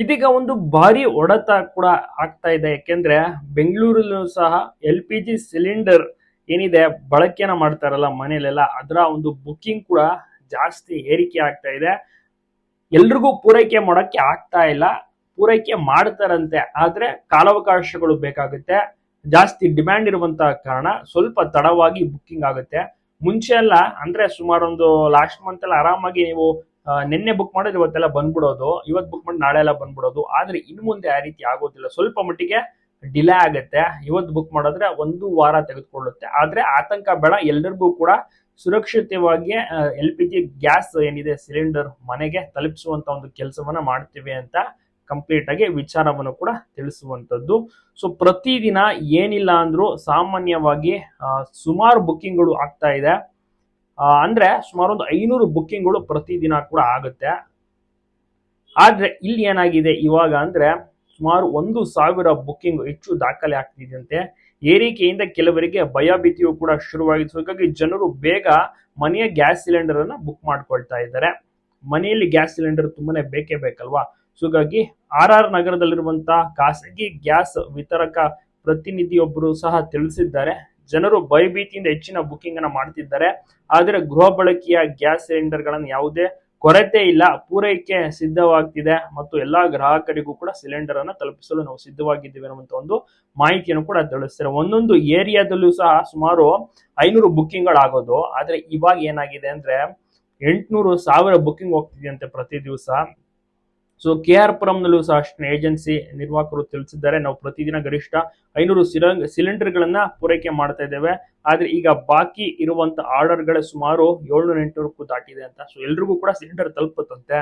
ಇದೀಗ ಒಂದು ಭಾರಿ ಹೊಡೆತ ಕೂಡ ಆಗ್ತಾ ಇದೆ. ಯಾಕೆಂದ್ರೆ ಬೆಂಗಳೂರಲ್ಲೂ ಸಹ LPG ಸಿಲಿಂಡರ್ ಏನಿದೆ ಬಳಕೆನ ಮಾಡ್ತಾರಲ್ಲ ಮನೇಲೆಲ್ಲ, ಅದರ ಒಂದು ಬುಕ್ಕಿಂಗ್ ಕೂಡ ಜಾಸ್ತಿ ಏರಿಕೆ ಆಗ್ತಾ ಇದೆ. ಎಲ್ರಿಗೂ ಪೂರೈಕೆ ಮಾಡೋಕ್ಕೆ ಆಗ್ತಾ ಇಲ್ಲ. ಪೂರೈಕೆ ಮಾಡ್ತಾರಂತೆ, ಆದ್ರೆ ಕಾಲಾವಕಾಶಗಳು ಬೇಕಾಗುತ್ತೆ. ಜಾಸ್ತಿ ಡಿಮ್ಯಾಂಡ್ ಇರುವಂತಹ ಕಾರಣ ಸ್ವಲ್ಪ ತಡವಾಗಿ ಬುಕ್ಕಿಂಗ್ ಆಗುತ್ತೆ. ಮುಂಚೆ ಎಲ್ಲ ಅಂದ್ರೆ ಸುಮಾರು ಒಂದು ಲಾಸ್ಟ್ ಮಂತ್ ಎಲ್ಲ ಆರಾಮಾಗಿ ನೀವು ನಿನ್ನೆ ಬುಕ್ ಮಾಡಿದ್ರೆ ಇವತ್ತೆಲ್ಲ ಬಂದ್ಬಿಡೋದು, ಇವತ್ತು ಬುಕ್ ಮಾಡಿ ನಾಳೆ ಎಲ್ಲ ಬಂದ್ಬಿಡೋದು. ಆದ್ರೆ ಇನ್ನು ಮುಂದೆ ಆ ರೀತಿ ಆಗೋದಿಲ್ಲ, ಸ್ವಲ್ಪ ಮಟ್ಟಿಗೆ ಡಿಲೇ ಆಗುತ್ತೆ. ಇವತ್ತು ಬುಕ್ ಮಾಡಿದ್ರೆ ಒಂದು ವಾರ ತೆಗೆದುಕೊಳ್ಳುತ್ತೆ. ಆದ್ರೆ ಆತಂಕ ಬೇಡ, ಎಲ್ಲರಿಗೂ ಕೂಡ ಸುರಕ್ಷಿತವಾಗಿ LPG ಗ್ಯಾಸ್ ಏನಿದೆ ಸಿಲಿಂಡರ್ ಮನೆಗೆ ತಲುಪಿಸುವಂತ ಒಂದು ಕೆಲಸವನ್ನ ಮಾಡ್ತೀವಿ ಅಂತ ಕಂಪ್ಲೀಟ್ ಆಗಿ ವಿಚಾರವನ್ನು ಕೂಡ ತಿಳಿಸುವಂತದ್ದು. ಸೊ ಪ್ರತಿದಿನ ಏನಿಲ್ಲ ಅಂದ್ರೂ ಸಾಮಾನ್ಯವಾಗಿ ಸುಮಾರು ಬುಕ್ಕಿಂಗ್ಗಳು ಆಗ್ತಾ ಇದೆ. ಅಂದ್ರೆ ಸುಮಾರು ಒಂದು 500 ಬುಕ್ಕಿಂಗ್ಗಳು ಪ್ರತಿದಿನ ಕೂಡ ಆಗುತ್ತೆ. ಆದ್ರೆ ಇಲ್ಲಿ ಏನಾಗಿದೆ ಇವಾಗ ಅಂದ್ರೆ ಸುಮಾರು 1,000 ಬುಕ್ಕಿಂಗ್ ಹೆಚ್ಚು ದಾಖಲೆ ಆಗ್ತಿದೆಯಂತೆ. ಏರಿಕೆಯಿಂದ ಕೆಲವರಿಗೆ ಭಯ ಭೀತಿಯು ಕೂಡ ಶುರುವಾಗಿತ್ತು. ಹಾಗಾಗಿ ಜನರು ಬೇಗ ಮನೆಯ ಗ್ಯಾಸ್ ಸಿಲಿಂಡರ್ ಅನ್ನ ಬುಕ್ ಮಾಡ್ಕೊಳ್ತಾ ಇದ್ದಾರೆ. ಮನೆಯಲ್ಲಿ ಗ್ಯಾಸ್ ಸಿಲಿಂಡರ್ ತುಂಬಾನೇ ಬೇಕೇ ಬೇಕಲ್ವಾ. ಸೊ ಹಾಗಾಗಿ RR ನಗರದಲ್ಲಿರುವಂತಹ ಖಾಸಗಿ ಗ್ಯಾಸ್ ವಿತರಕ ಪ್ರತಿನಿಧಿಯೊಬ್ಬರು ಸಹ ತಿಳಿಸಿದ್ದಾರೆ, ಜನರು ಭಯಭೀತಿಯಿಂದ ಹೆಚ್ಚಿನ ಬುಕ್ಕಿಂಗ್ ಅನ್ನ ಮಾಡ್ತಿದ್ದಾರೆ. ಆದರೆ ಗೃಹ ಬಳಕೆಯ ಗ್ಯಾಸ್ ಸಿಲಿಂಡರ್ ಗಳನ್ನು ಯಾವುದೇ ಕೊರತೆ ಇಲ್ಲ, ಪೂರೈಕೆ ಸಿದ್ಧವಾಗ್ತಿದೆ ಮತ್ತು ಎಲ್ಲಾ ಗ್ರಾಹಕರಿಗೂ ಕೂಡ ಸಿಲಿಂಡರ್ ಅನ್ನ ತಲುಪಿಸಲು ನಾವು ಸಿದ್ಧವಾಗಿದ್ದೀವಿ ಅನ್ನುವಂತ ಒಂದು ಮಾಹಿತಿಯನ್ನು ಕೂಡ ತಿಳಿಸ್ತಾರೆ. ಒಂದೊಂದು ಏರಿಯಾದಲ್ಲೂ ಸಹ ಸುಮಾರು 500 ಬುಕ್ಕಿಂಗ್ಗಳಾಗೋದು. ಆದ್ರೆ ಇವಾಗ ಏನಾಗಿದೆ ಅಂದ್ರೆ 800-1000 ಬುಕ್ಕಿಂಗ್ ಹೋಗ್ತಿದೆಯಂತೆ ಪ್ರತಿ ದಿವಸ. ಸೊ KR ಪುರಂನಲ್ಲೂ ಸಹ ಅಷ್ಟೇ ಏಜೆನ್ಸಿ ನಿರ್ವಾಹಕರು ತಿಳಿಸಿದ್ದಾರೆ, ನಾವು ಪ್ರತಿದಿನ ಗರಿಷ್ಠ 500 ಸಿಲಿಂಡರ್ ಗಳನ್ನ ಪೂರೈಕೆ ಮಾಡ್ತಾ ಇದ್ದೇವೆ. ಆದ್ರೆ ಈಗ ಬಾಕಿ ಇರುವಂತ ಆರ್ಡರ್ ಗಳ ಸುಮಾರು 700-800 ದಾಟಿದೆ ಅಂತ. ಸೊ ಎಲ್ರಿಗೂ ಕೂಡ ಸಿಲಿಂಡರ್ ತಲುಪುತ್ತಂತೆ.